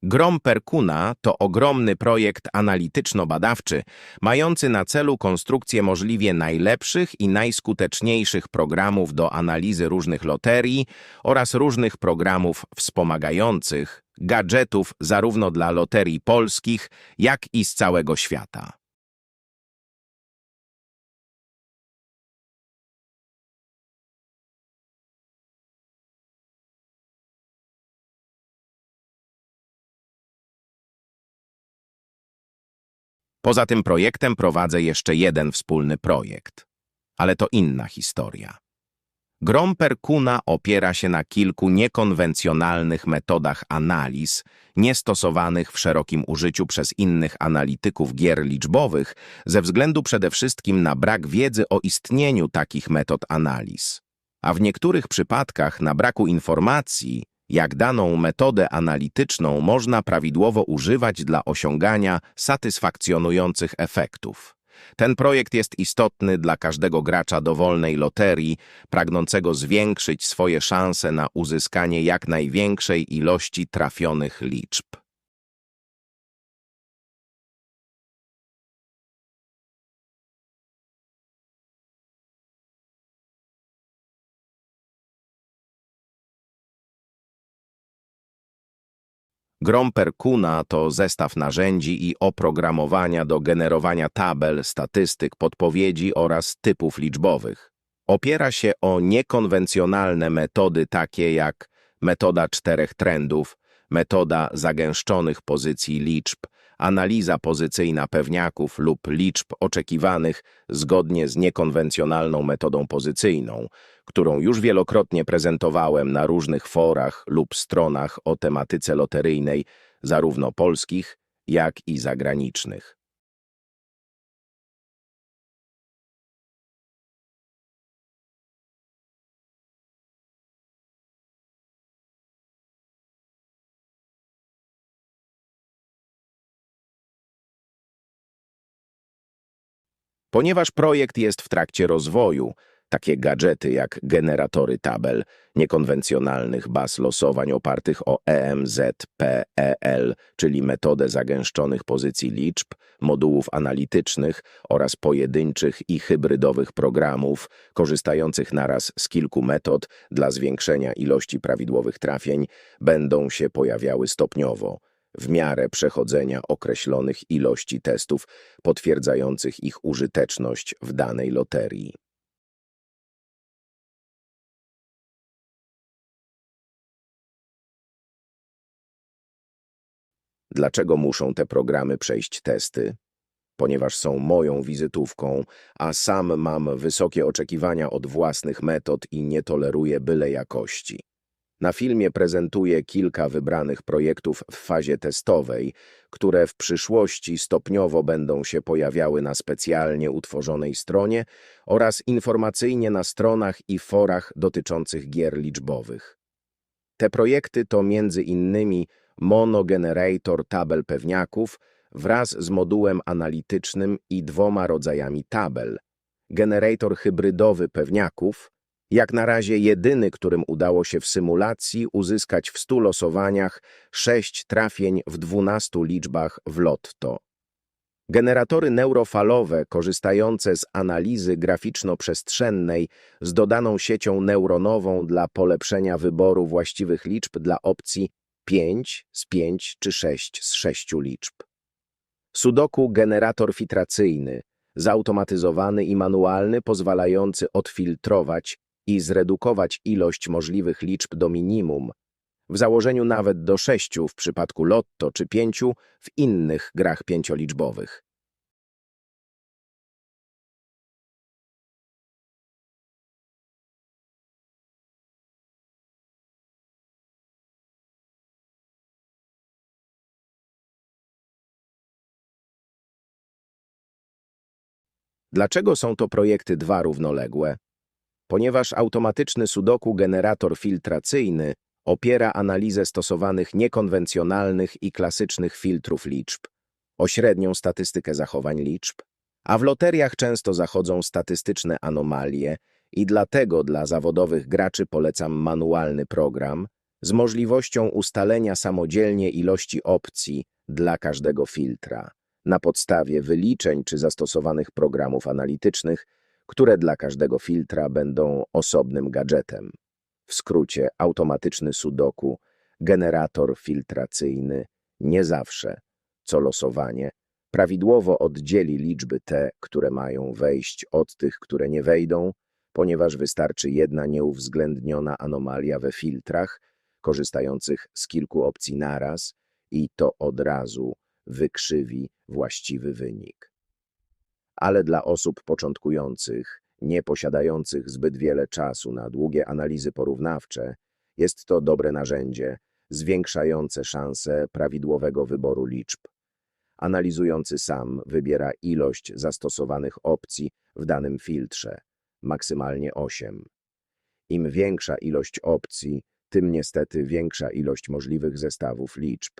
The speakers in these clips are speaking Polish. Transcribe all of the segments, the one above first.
Grom Perkuna to ogromny projekt analityczno-badawczy, mający na celu konstrukcję możliwie najlepszych i najskuteczniejszych programów do analizy różnych loterii oraz różnych programów wspomagających, gadżetów zarówno dla loterii polskich, jak i z całego świata. Poza tym projektem prowadzę jeszcze jeden wspólny projekt. Ale to inna historia. Grom Perkuna opiera się na kilku niekonwencjonalnych metodach analiz, niestosowanych w szerokim użyciu przez innych analityków gier liczbowych, ze względu przede wszystkim na brak wiedzy o istnieniu takich metod analiz. A w niektórych przypadkach na braku informacji, jak daną metodę analityczną można prawidłowo używać dla osiągania satysfakcjonujących efektów. Ten projekt jest istotny dla każdego gracza dowolnej loterii, pragnącego zwiększyć swoje szanse na uzyskanie jak największej ilości trafionych liczb. Grom Perkuna to zestaw narzędzi i oprogramowania do generowania tabel, statystyk, podpowiedzi oraz typów liczbowych. Opiera się o niekonwencjonalne metody takie jak metoda 4 trendów, metoda zagęszczonych pozycji liczb, analiza pozycyjna pewniaków lub liczb oczekiwanych zgodnie z niekonwencjonalną metodą pozycyjną, którą już wielokrotnie prezentowałem na różnych forach lub stronach o tematyce loteryjnej, zarówno polskich, jak i zagranicznych. Ponieważ projekt jest w trakcie rozwoju, takie gadżety jak generatory tabel, niekonwencjonalnych baz losowań opartych o EMZ-PEL, czyli metodę zagęszczonych pozycji liczb, modułów analitycznych oraz pojedynczych i hybrydowych programów korzystających naraz z kilku metod dla zwiększenia ilości prawidłowych trafień, będą się pojawiały stopniowo, w miarę przechodzenia określonych ilości testów potwierdzających ich użyteczność w danej loterii. Dlaczego muszą te programy przejść testy? Ponieważ są moją wizytówką, a sam mam wysokie oczekiwania od własnych metod i nie toleruję byle jakości. Na filmie prezentuję kilka wybranych projektów w fazie testowej, które w przyszłości stopniowo będą się pojawiały na specjalnie utworzonej stronie oraz informacyjnie na stronach i forach dotyczących gier liczbowych. Te projekty to m.in. monogenerator tabel pewniaków wraz z modułem analitycznym i 2 rodzajami tabel, generator hybrydowy pewniaków, jak na razie jedyny, którym udało się w symulacji uzyskać w 100 losowaniach 6 trafień w 12 liczbach w lotto. Generatory neurofalowe korzystające z analizy graficzno-przestrzennej z dodaną siecią neuronową dla polepszenia wyboru właściwych liczb dla opcji 5 z 5 czy 6 z 6 liczb. Sudoku generator filtracyjny, zautomatyzowany i manualny, pozwalający odfiltrować i zredukować ilość możliwych liczb do minimum, w założeniu nawet do 6 w przypadku lotto czy 5 w innych grach pięcioliczbowych. Dlaczego są to projekty 2 równoległe? Ponieważ automatyczny sudoku generator filtracyjny opiera analizę stosowanych niekonwencjonalnych i klasycznych filtrów liczb, o średnią statystykę zachowań liczb, a w loteriach często zachodzą statystyczne anomalie i dlatego dla zawodowych graczy polecam manualny program z możliwością ustalenia samodzielnie ilości opcji dla każdego filtra na podstawie wyliczeń czy zastosowanych programów analitycznych, które dla każdego filtra będą osobnym gadżetem. W skrócie automatyczny sudoku, generator filtracyjny nie zawsze, co losowanie, prawidłowo oddzieli liczby te, które mają wejść od tych, które nie wejdą, ponieważ wystarczy jedna nieuwzględniona anomalia we filtrach, korzystających z kilku opcji naraz i to od razu wykrzywi właściwy wynik. Ale dla osób początkujących, nie posiadających zbyt wiele czasu na długie analizy porównawcze, jest to dobre narzędzie zwiększające szanse prawidłowego wyboru liczb. Analizujący sam wybiera ilość zastosowanych opcji w danym filtrze, maksymalnie 8. Im większa ilość opcji, tym niestety większa ilość możliwych zestawów liczb,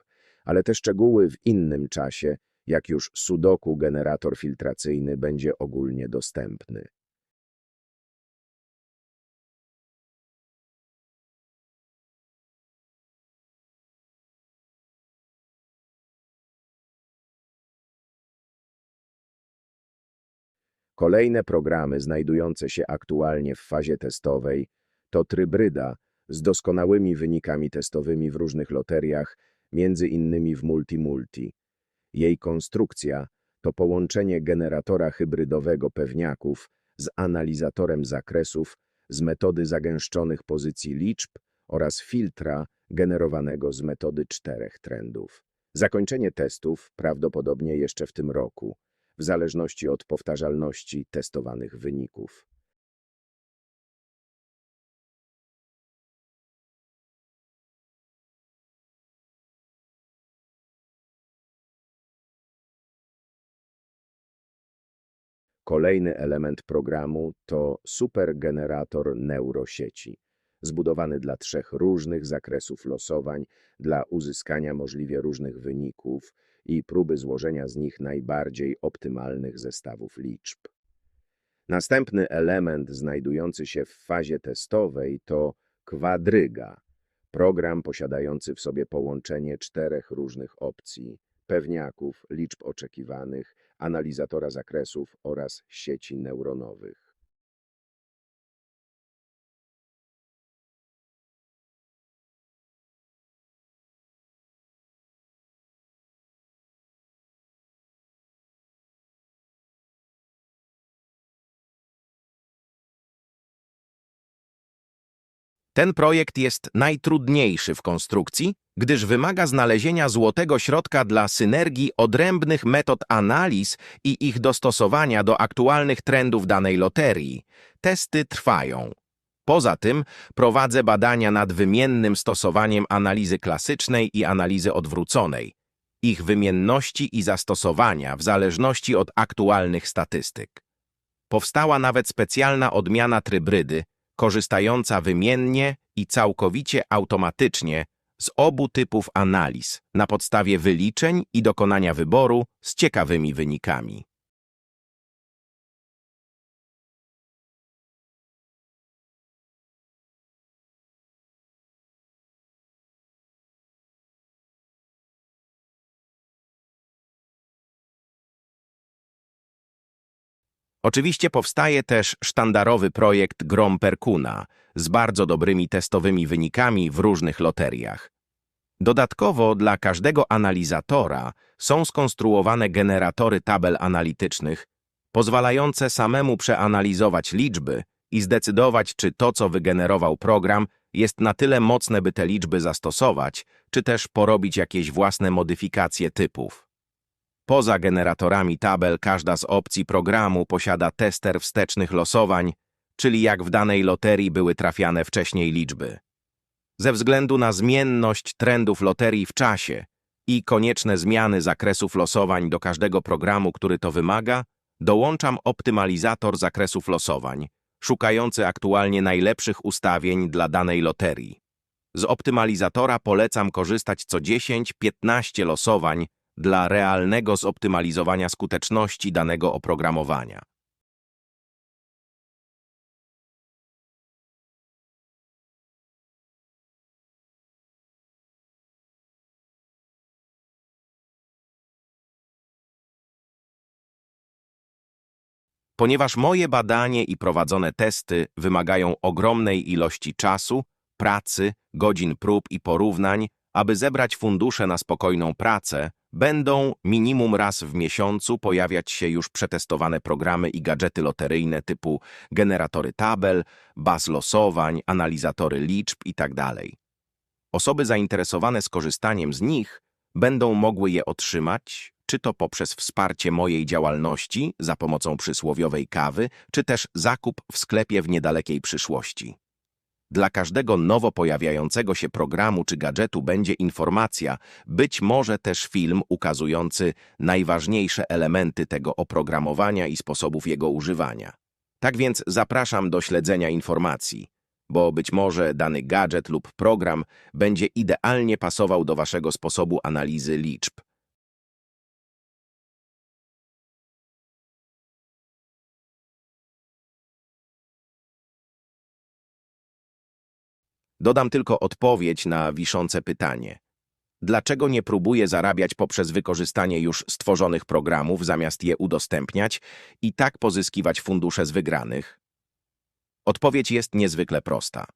ale te szczegóły w innym czasie, jak już sudoku generator filtracyjny będzie ogólnie dostępny. Kolejne programy znajdujące się aktualnie w fazie testowej to Trybryda z doskonałymi wynikami testowymi w różnych loteriach, między innymi w Multi-Multi. Jej konstrukcja to połączenie generatora hybrydowego pewniaków z analizatorem zakresów z metody zagęszczonych pozycji liczb oraz filtra generowanego z metody 4 trendów. Zakończenie testów prawdopodobnie jeszcze w tym roku, w zależności od powtarzalności testowanych wyników. Kolejny element programu to supergenerator neurosieci, zbudowany dla 3 różnych zakresów losowań dla uzyskania możliwie różnych wyników i próby złożenia z nich najbardziej optymalnych zestawów liczb. Następny element znajdujący się w fazie testowej to Quadryga, program posiadający w sobie połączenie 4 różnych opcji, pewniaków, liczb oczekiwanych, analizatora zakresów oraz sieci neuronowych. Ten projekt jest najtrudniejszy w konstrukcji, gdyż wymaga znalezienia złotego środka dla synergii odrębnych metod analiz i ich dostosowania do aktualnych trendów danej loterii. Testy trwają. Poza tym prowadzę badania nad wymiennym stosowaniem analizy klasycznej i analizy odwróconej, ich wymienności i zastosowania w zależności od aktualnych statystyk. Powstała nawet specjalna odmiana trybrydy, korzystająca wymiennie i całkowicie automatycznie z obu typów analiz na podstawie wyliczeń i dokonania wyboru z ciekawymi wynikami. Oczywiście powstaje też sztandarowy projekt Grom Perkuna z bardzo dobrymi testowymi wynikami w różnych loteriach. Dodatkowo dla każdego analizatora są skonstruowane generatory tabel analitycznych, pozwalające samemu przeanalizować liczby i zdecydować, czy to, co wygenerował program, jest na tyle mocne, by te liczby zastosować, czy też porobić jakieś własne modyfikacje typów. Poza generatorami tabel każda z opcji programu posiada tester wstecznych losowań, czyli jak w danej loterii były trafiane wcześniej liczby. Ze względu na zmienność trendów loterii w czasie i konieczne zmiany zakresów losowań do każdego programu, który to wymaga, dołączam optymalizator zakresów losowań, szukający aktualnie najlepszych ustawień dla danej loterii. Z optymalizatora polecam korzystać co 10-15 losowań dla realnego zoptymalizowania skuteczności danego oprogramowania. Ponieważ moje badanie i prowadzone testy wymagają ogromnej ilości czasu, pracy, godzin prób i porównań, aby zebrać fundusze na spokojną pracę, będą minimum raz w miesiącu pojawiać się już przetestowane programy i gadżety loteryjne typu generatory tabel, baz losowań, analizatory liczb itd. Osoby zainteresowane skorzystaniem z nich będą mogły je otrzymać, czy to poprzez wsparcie mojej działalności za pomocą przysłowiowej kawy, czy też zakup w sklepie w niedalekiej przyszłości. Dla każdego nowo pojawiającego się programu czy gadżetu będzie informacja, być może też film ukazujący najważniejsze elementy tego oprogramowania i sposobów jego używania. Tak więc zapraszam do śledzenia informacji, bo być może dany gadżet lub program będzie idealnie pasował do waszego sposobu analizy liczb. Dodam tylko odpowiedź na wiszące pytanie. Dlaczego nie próbuję zarabiać poprzez wykorzystanie już stworzonych programów, zamiast je udostępniać i tak pozyskiwać fundusze z wygranych? Odpowiedź jest niezwykle prosta.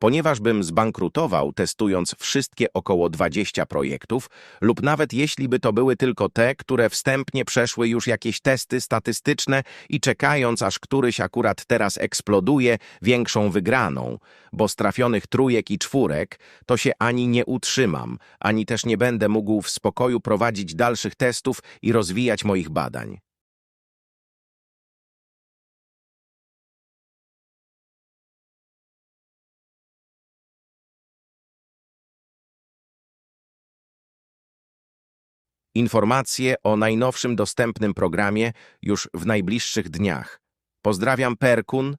Ponieważ bym zbankrutował, testując wszystkie około 20 projektów, lub nawet jeśli by to były tylko te, które wstępnie przeszły już jakieś testy statystyczne i czekając, aż któryś akurat teraz eksploduje większą wygraną, bo z trafionych trójek i czwórek to się ani nie utrzymam, ani też nie będę mógł w spokoju prowadzić dalszych testów i rozwijać moich badań. Informacje o najnowszym dostępnym programie już w najbliższych dniach. Pozdrawiam, Perkun.